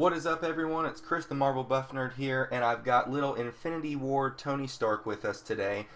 What is up, everyone? It's Chris the Marvel Buff Nerd here, and I've got little Infinity War Tony Stark with us today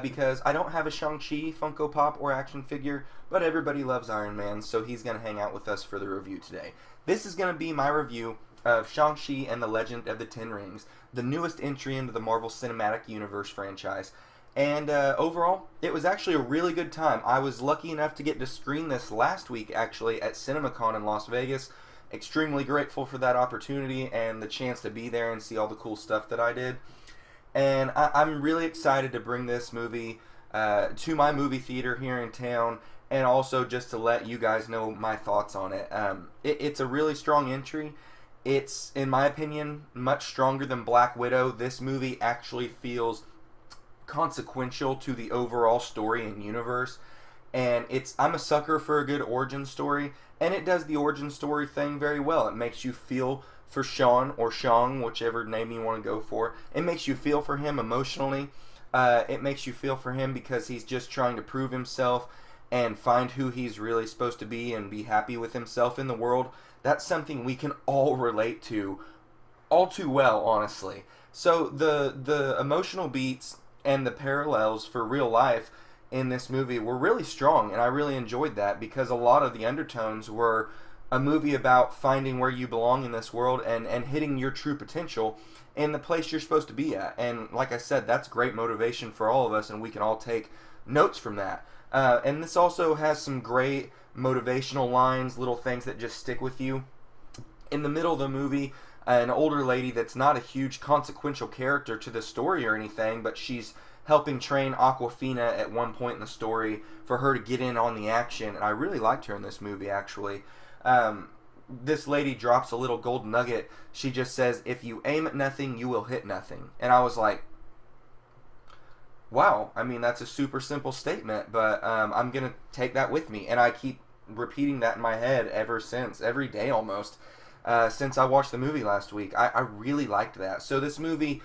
because I don't have a Shang-Chi Funko Pop or action figure, but everybody loves Iron Man, so he's going to hang out with us for the review today. This is going to be my review of Shang-Chi and the Legend of the Ten Rings, the newest entry into the Marvel Cinematic Universe franchise. And overall, it was actually a really good time. I was lucky enough to get to screen this last week, actually, at CinemaCon in Las Vegas. Extremely grateful for that opportunity and the chance to be there and see all the cool stuff that I did. And I'm really excited to bring this movie to my movie theater here in town, and also just to let you guys know my thoughts on it. It's a really strong entry. It's, in my opinion, much stronger than Black Widow. This movie actually feels consequential to the overall story and universe. And I'm a sucker for a good origin story, and it does the origin story thing very well. It makes you feel for Sean, or Shang, whichever name you want to go for. It makes you feel for him emotionally. It makes you feel for him because he's just trying to prove himself and find who he's really supposed to be and be happy with himself in the world. That's something we can all relate to all too well, honestly. So the emotional beats and the parallels for real life in this movie were really strong, and I really enjoyed that because a lot of the undertones were a movie about finding where you belong in this world and hitting your true potential in the place you're supposed to be at. And like I said, that's great motivation for all of us, and we can all take notes from that. And this also has some great motivational lines, little things that just stick with you. In the middle of the movie, an older lady that's not a huge consequential character to the story or anything, but she's helping train Awkwafina at one point in the story for her to get in on the action, and I really liked her in this movie, actually. This lady drops a little gold nugget. She just says, "If you aim at nothing, you will hit nothing." And I was like, wow, I mean, that's a super simple statement, but I'm going to take that with me, and I keep repeating that in my head ever since, every day almost, since I watched the movie last week. I really liked that. So this movie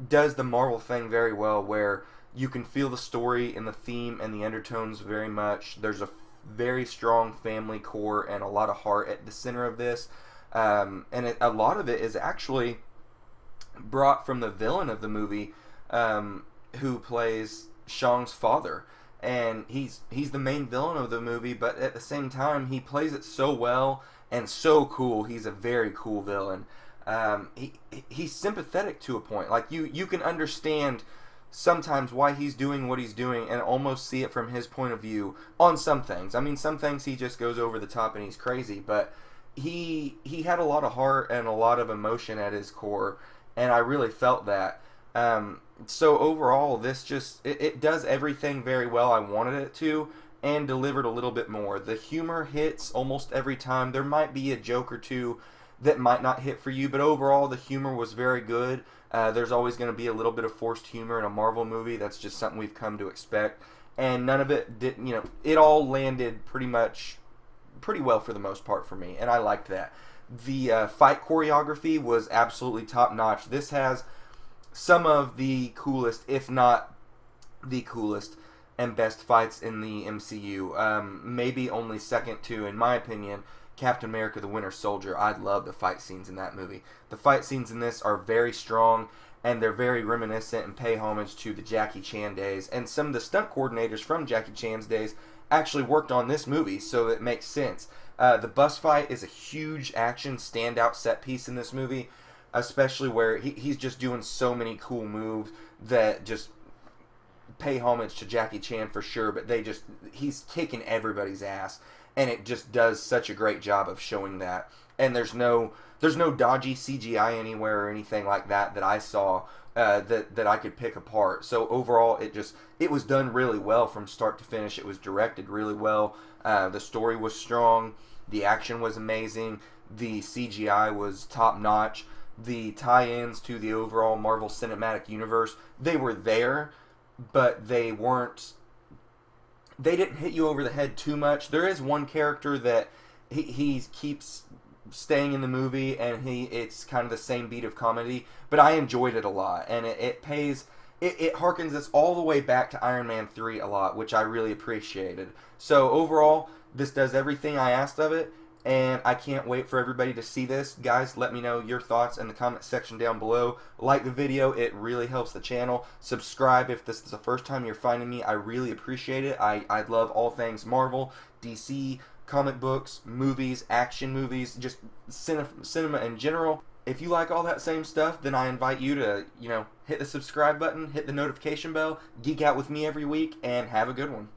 does the Marvel thing very well, where you can feel the story and the theme and the undertones very much. There's a very strong family core and a lot of heart at the center of this, and a lot of it is actually brought from the villain of the movie, who plays Shang's father, and he's the main villain of the movie, but at the same time he plays it so well and so cool. He's a very cool villain. He's sympathetic to a point. Like you can understand sometimes why he's doing what he's doing and almost see it from his point of view on some things. I mean, some things he just goes over the top and he's crazy, but he had a lot of heart and a lot of emotion at his core, and I really felt that. So overall, this just it does everything very well I wanted it to, and delivered a little bit more. The humor hits almost every time. There might be a joke or two that might not hit for you, but overall the humor was very good. There's always going to be a little bit of forced humor in a Marvel movie. That's just something we've come to expect, and none of it did. It all landed pretty well for the most part for me, and I liked that. The fight choreography was absolutely top notch. This has some of the coolest, if not the coolest and best fights in the MCU. Maybe only second to, in my opinion, Captain America the Winter Soldier. I love the fight scenes in that movie. The fight scenes in this are very strong, and they're very reminiscent and pay homage to the Jackie Chan days. And some of the stunt coordinators from Jackie Chan's days actually worked on this movie, so it makes sense. The bus fight is a huge action standout set piece in this movie, especially where he's just doing so many cool moves that just pay homage to Jackie Chan for sure, but he's kicking everybody's ass, and it just does such a great job of showing that. And there's no dodgy CGI anywhere or anything like that I saw that I could pick apart. So overall, it was done really well from start to finish. It was directed really well. The story was strong. The action was amazing. The CGI was top notch. The tie-ins to the overall Marvel Cinematic Universe, they were there, but they didn't hit you over the head too much. There is one character that he keeps staying in the movie, and it's kind of the same beat of comedy, but I enjoyed it a lot, and it harkens us all the way back to Iron Man 3 a lot, which I really appreciated. So overall, this does everything I asked of it, and I can't wait for everybody to see this. Guys, let me know your thoughts in the comment section down below. Like the video, it really helps the channel. Subscribe if this is the first time you're finding me. I really appreciate it. I love all things Marvel, DC, comic books, movies, action movies, just cinema in general. If you like all that same stuff, then I invite you to, hit the subscribe button, hit the notification bell, geek out with me every week, and have a good one.